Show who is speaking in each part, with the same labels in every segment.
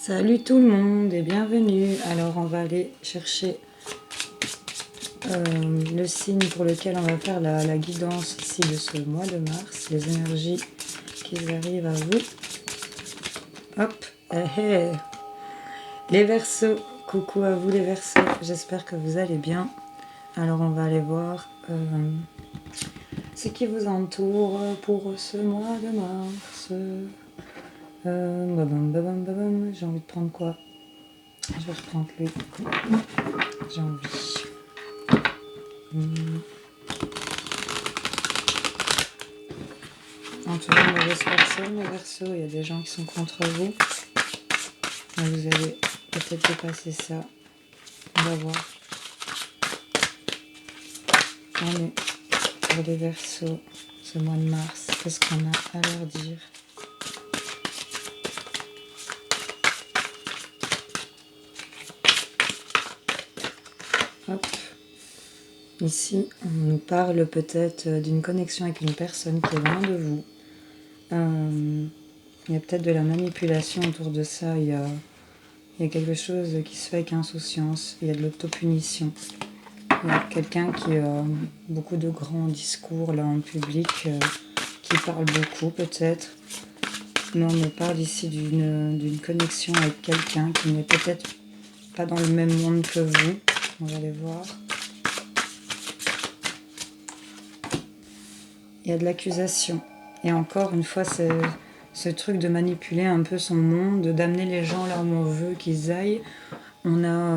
Speaker 1: Salut tout le monde et bienvenue. Alors on va aller chercher le signe pour lequel on va faire la guidance ici de ce mois de mars, les énergies qui arrivent à vous. Hop, les Verseaux, coucou à vous les Verseaux, j'espère que vous allez bien. Alors on va aller voir ce qui vous entoure pour ce mois de mars. J'ai envie de prendre quoi? Je vais reprendre lui. J'ai envie. En tout cas, mauvaise personne, les Verseaux, il y a des gens qui sont contre vous. Mais vous allez peut-être dépasser ça. On va voir. Allez, pour les Verseaux, ce mois de mars, qu'est-ce qu'on a à leur dire? Hop. Ici, on nous parle peut-être d'une connexion avec une personne qui est loin de vous. Il y a peut-être de la manipulation autour de ça. Il y a quelque chose qui se fait avec insouciance. Il y a de l'autopunition. Il y a quelqu'un qui a beaucoup de grands discours là en public, qui parle beaucoup peut-être. Mais on me parle ici d'une connexion avec quelqu'un qui n'est peut-être pas dans le même monde que vous. On va aller voir. Il y a de l'accusation. Et encore une fois, c'est ce truc de manipuler un peu son monde, d'amener les gens là où on veut qu'ils aillent. On a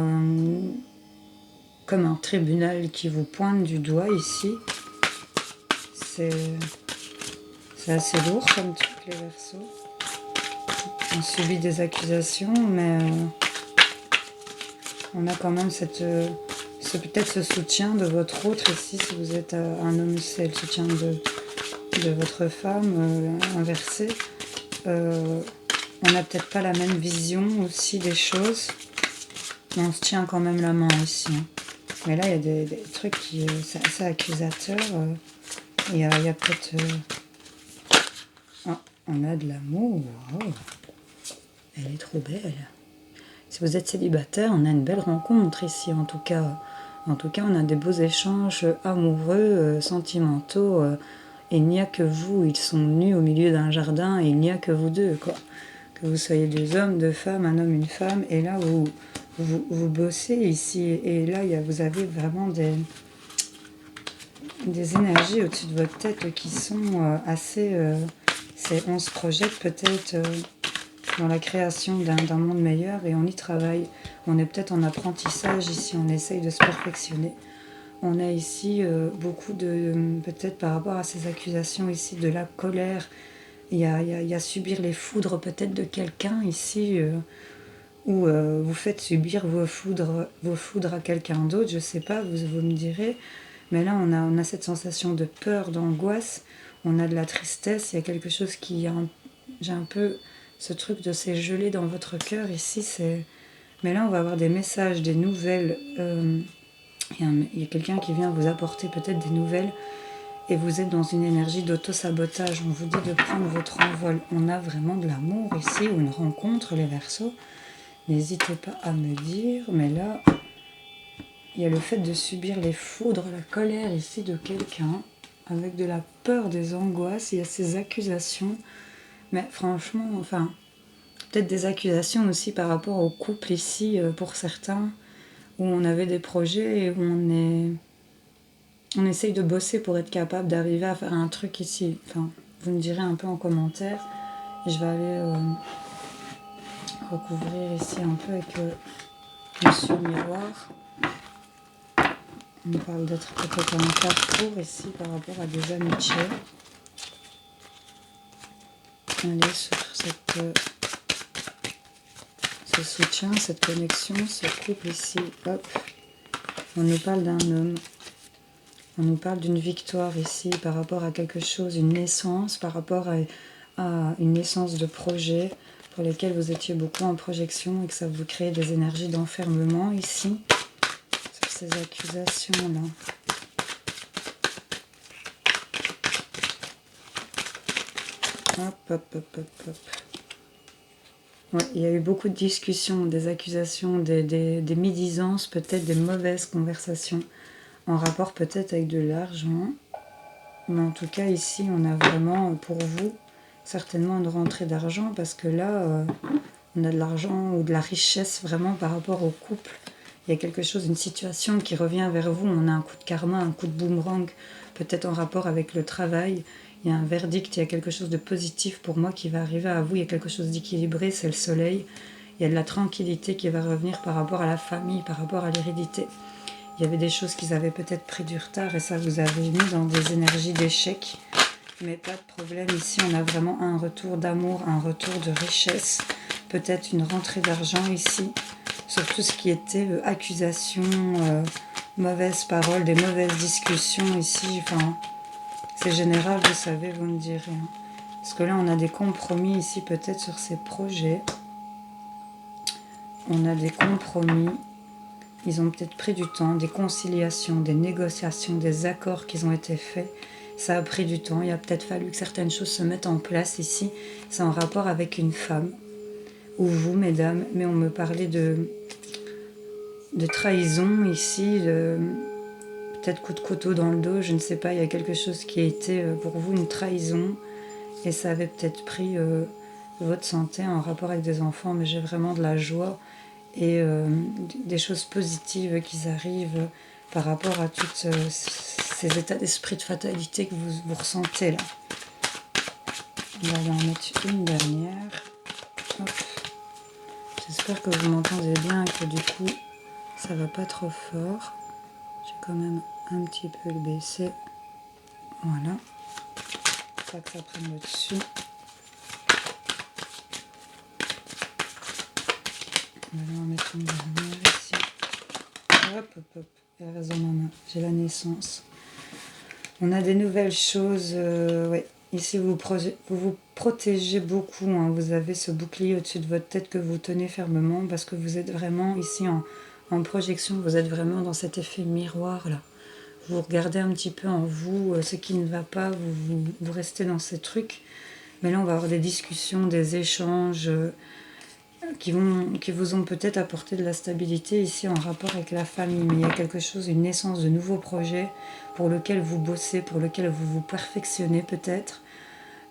Speaker 1: comme un tribunal qui vous pointe du doigt ici. C'est assez lourd comme truc, les Verseaux. On subit des accusations, mais on a quand même peut-être ce soutien de votre autre ici. Si vous êtes un homme, c'est le soutien de votre femme inversé. On n'a peut-être pas la même vision aussi des choses, mais on se tient quand même la main ici. Mais là, il y a des trucs qui c'est assez accusateur. Il y a peut-être... Oh, on a de l'amour. Oh. Elle est trop belle. Si vous êtes célibataire, on a une belle rencontre ici, en tout cas. En tout cas, on a des beaux échanges amoureux, sentimentaux. Et il n'y a que vous. Ils sont nus au milieu d'un jardin et il n'y a que vous deux, quoi. Que vous soyez des hommes, deux femmes, un homme, une femme. Et là, vous bossez ici. Et là, vous avez vraiment des énergies au-dessus de votre tête qui sont assez... on se projette peut-être... dans la création d'un monde meilleur et on y travaille. On est peut-être en apprentissage ici, on essaye de se perfectionner. On a ici beaucoup de, peut-être par rapport à ces accusations ici, de la colère. Il y a subir les foudres peut-être de quelqu'un ici, où vous faites subir vos foudres à quelqu'un d'autre, je sais pas, vous me direz. Mais là, on a cette sensation de peur, d'angoisse, on a de la tristesse, il y a quelque chose qui... J'ai un peu... Ce truc de s'est gelé dans votre cœur ici, c'est... Mais là, on va avoir des messages, des nouvelles. Il y a quelqu'un qui vient vous apporter peut-être des nouvelles. Et vous êtes dans une énergie d'auto-sabotage. On vous dit de prendre votre envol. On a vraiment de l'amour ici, ou une rencontre, les Verseaux. N'hésitez pas à me dire. Mais là, il y a le fait de subir les foudres, la colère ici de quelqu'un. Avec de la peur, des angoisses. Il y a ces accusations. Mais franchement, enfin, peut-être des accusations aussi par rapport au couple ici, pour certains, où on avait des projets et où on essaye de bosser pour être capable d'arriver à faire un truc ici. Enfin, vous me direz un peu en commentaire. Et je vais aller recouvrir ici un peu avec Monsieur Miroir. On parle d'être peut-être un parcours ici par rapport à des amitiés. Allez sur ce soutien, cette connexion, ce couple ici, hop. On nous parle d'un homme. On nous parle d'une victoire ici par rapport à quelque chose, une naissance, par rapport à une naissance de projet pour lesquels vous étiez beaucoup en projection et que ça vous crée des énergies d'enfermement ici, sur ces accusations-là. Hop, hop, hop, hop, hop. Ouais, il y a eu beaucoup de discussions, des accusations, des médisances, peut-être des mauvaises conversations en rapport peut-être avec de l'argent. Mais en tout cas, ici, on a vraiment pour vous certainement une rentrée d'argent parce que là, on a de l'argent ou de la richesse vraiment par rapport au couple. Il y a quelque chose, une situation qui revient vers vous. On a un coup de karma, un coup de boomerang, peut-être en rapport avec le travail. Il y a un verdict, il y a quelque chose de positif pour moi qui va arriver à vous. Il y a quelque chose d'équilibré, c'est le soleil. Il y a de la tranquillité qui va revenir par rapport à la famille, par rapport à l'hérédité. Il y avait des choses qu'ils avaient peut-être pris du retard et ça vous avez mis dans des énergies d'échec. Mais pas de problème, ici on a vraiment un retour d'amour, un retour de richesse, peut-être une rentrée d'argent ici, sur tout ce qui était accusation, mauvaises paroles, des mauvaises discussions ici, enfin c'est général, vous savez, vous me direz. Hein. Parce que là on a des compromis ici peut-être sur ces projets, on a des compromis, ils ont peut-être pris du temps, des conciliations, des négociations, des accords qui ont été faits. Ça a pris du temps, il a peut-être fallu que certaines choses se mettent en place ici. C'est en rapport avec une femme, ou vous, mesdames, mais on me parlait de trahison ici, de peut-être coup de couteau dans le dos, je ne sais pas, il y a quelque chose qui a été pour vous une trahison, et ça avait peut-être pris votre santé en rapport avec des enfants, mais j'ai vraiment de la joie et des choses positives qui arrivent par rapport à tous ces états d'esprit de fatalité que vous ressentez là. On va en mettre une dernière. Hop. J'espère que vous m'entendez bien et que du coup ça va pas trop fort. J'ai quand même un petit peu le baisser. Voilà. Pas que ça prenne le dessus. On va en mettre une dernière ici. Hop, hop, hop. Elle reste dans ma main. J'ai la naissance. On a des nouvelles choses. Ouais. Ici, vous vous protégez beaucoup. Hein. Vous avez ce bouclier au-dessus de votre tête que vous tenez fermement parce que vous êtes vraiment ici en projection. Vous êtes vraiment dans cet effet miroir là. Vous regardez un petit peu en vous ce qui ne va pas. Vous restez dans ces trucs. Mais là, on va avoir des discussions, des échanges qui vous ont peut-être apporté de la stabilité ici en rapport avec la famille. Mais il y a quelque chose, une naissance de nouveaux projets pour lequel vous bossez, pour lequel vous vous perfectionnez peut-être.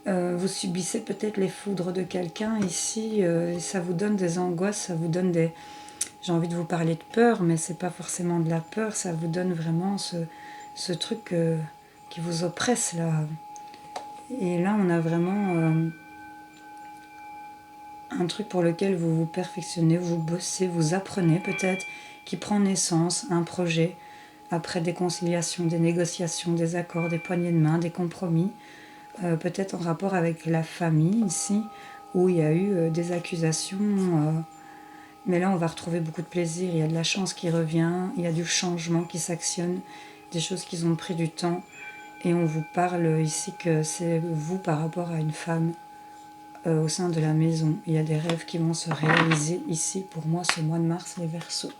Speaker 1: Vous subissez peut-être les foudres de quelqu'un ici, ça vous donne des angoisses, ça vous donne des... J'ai envie de vous parler de peur, mais c'est pas forcément de la peur, ça vous donne vraiment ce truc qui vous oppresse là. Et là, on a vraiment un truc pour lequel vous vous perfectionnez, vous bossez, vous apprenez peut-être, qui prend naissance, un projet, après des conciliations, des négociations, des accords, des poignées de main, des compromis, peut-être en rapport avec la famille ici, où il y a eu des accusations, mais là on va retrouver beaucoup de plaisir, il y a de la chance qui revient, il y a du changement qui s'actionne, des choses qui ont pris du temps, et on vous parle ici que c'est vous par rapport à une femme, au sein de la maison. Il y a des rêves qui vont se réaliser ici pour moi ce mois de mars, les Verseaux.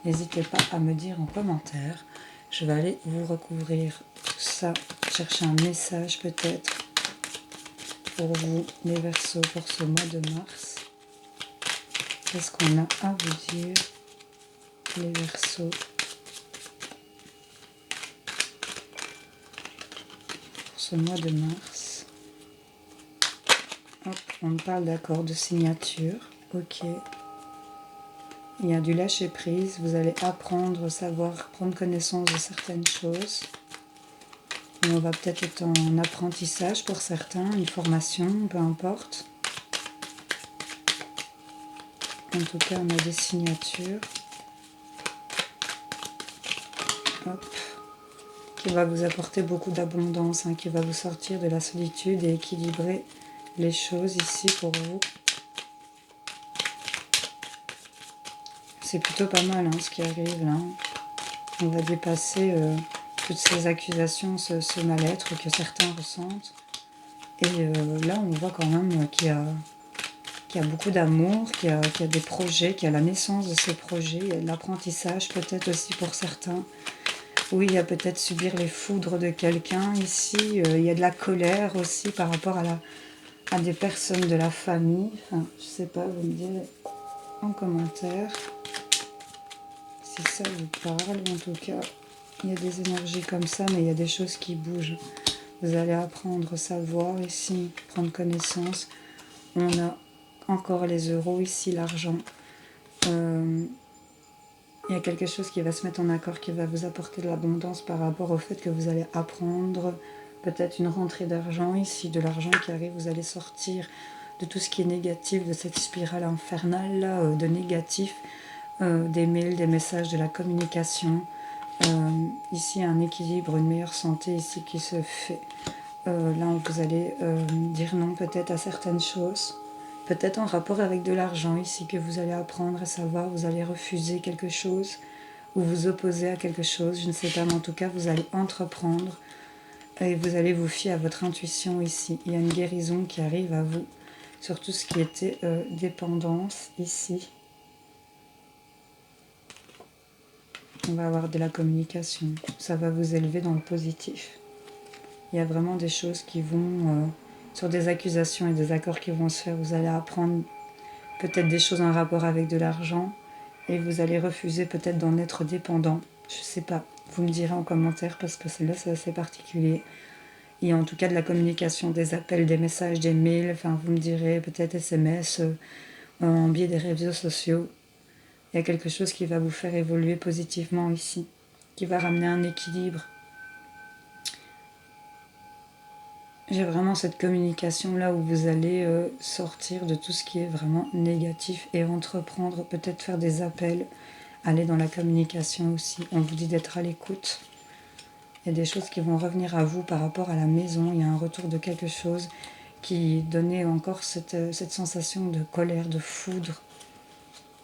Speaker 1: N'hésitez pas à me dire en commentaire. Je vais aller vous recouvrir tout ça, chercher un message peut-être pour vous, les Verseaux, pour ce mois de mars. Qu'est-ce qu'on a à vous dire, les Verseaux, pour ce mois de mars? Hop, on me parle d'accord de signature. Ok. Il y a du lâcher prise. Vous allez apprendre, savoir, prendre connaissance de certaines choses. Et on va peut-être être en apprentissage pour certains, une formation, peu importe. En tout cas, on a des signatures. Hop. Qui va vous apporter beaucoup d'abondance, hein, qui va vous sortir de la solitude et équilibrer les choses ici pour vous. C'est plutôt pas mal ce qui arrive là. On va dépasser toutes ces accusations, ce mal-être que certains ressentent. Et là, on voit quand même qu'il y a beaucoup d'amour, qu'il y a des projets, qu'il y a la naissance de ces projets, il y a de l'apprentissage peut-être aussi pour certains. Oui, il y a peut-être subir les foudres de quelqu'un ici, il y a de la colère aussi par rapport à des personnes de la famille. Enfin, je sais pas, vous me direz en commentaire si ça vous parle. En tout cas, il y a des énergies comme ça, mais il y a des choses qui bougent. Vous allez apprendre, savoir ici, prendre connaissance. On a encore les euros ici, l'argent. Il y a quelque chose qui va se mettre en accord, qui va vous apporter de l'abondance par rapport au fait que vous allez apprendre peut-être une rentrée d'argent ici, de l'argent qui arrive, vous allez sortir de tout ce qui est négatif, de cette spirale infernale là, de négatif, des mails, des messages, de la communication. Ici, un équilibre, une meilleure santé ici qui se fait. Là, vous allez dire non peut-être à certaines choses. Peut-être en rapport avec de l'argent ici que vous allez apprendre à savoir, vous allez refuser quelque chose ou vous opposer à quelque chose, je ne sais pas, mais en tout cas vous allez entreprendre et vous allez vous fier à votre intuition ici. Il y a une guérison qui arrive à vous sur tout ce qui était dépendance ici. On va avoir de la communication, ça va vous élever dans le positif. Il y a vraiment des choses qui vont... sur des accusations et des accords qui vont se faire, vous allez apprendre peut-être des choses en rapport avec de l'argent et vous allez refuser peut-être d'en être dépendant. Je sais pas, vous me direz en commentaire parce que celle-là c'est assez particulier. Il y a en tout cas de la communication, des appels, des messages, des mails, enfin vous me direz peut-être SMS, en biais des réseaux sociaux. Il y a quelque chose qui va vous faire évoluer positivement ici, qui va ramener un équilibre. J'ai vraiment cette communication là où vous allez sortir de tout ce qui est vraiment négatif et entreprendre, peut-être faire des appels, aller dans la communication aussi. On vous dit d'être à l'écoute. Il y a des choses qui vont revenir à vous par rapport à la maison. Il y a un retour de quelque chose qui donnait encore cette sensation de colère, de foudre.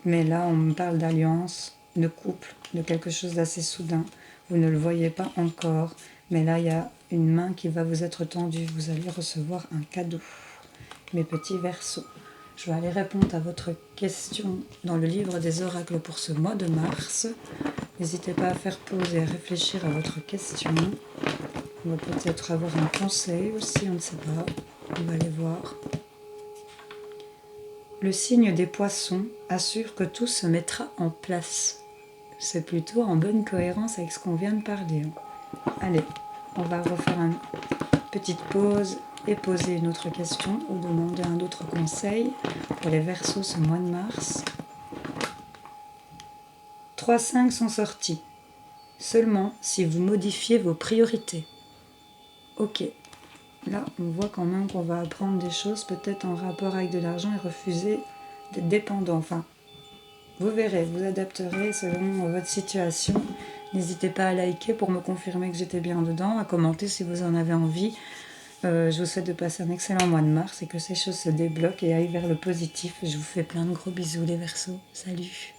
Speaker 1: Mais là, on me parle d'alliance, de couple, de quelque chose d'assez soudain. Vous ne le voyez pas encore, mais là, il y a une main qui va vous être tendue. Vous allez recevoir un cadeau. Mes petits Verseaux, je vais aller répondre à votre question dans le livre des oracles pour ce mois de mars. N'hésitez pas à faire pause et à réfléchir à votre question. On va peut-être avoir un conseil aussi, on ne sait pas. On va aller voir. Le signe des poissons assure que tout se mettra en place. C'est plutôt en bonne cohérence avec ce qu'on vient de parler. Allez, on va refaire une petite pause et poser une autre question ou demander un autre conseil pour les Verseaux ce mois de mars. 3-5 sont sortis. Seulement si vous modifiez vos priorités. Ok. Là, on voit quand même qu'on va apprendre des choses peut-être en rapport avec de l'argent et refuser d'être dépendant. Enfin, vous verrez, vous adapterez selon votre situation. N'hésitez pas à liker pour me confirmer que j'étais bien dedans, à commenter si vous en avez envie. Je vous souhaite de passer un excellent mois de mars et que ces choses se débloquent et aillent vers le positif. Je vous fais plein de gros bisous les Verseaux. Salut!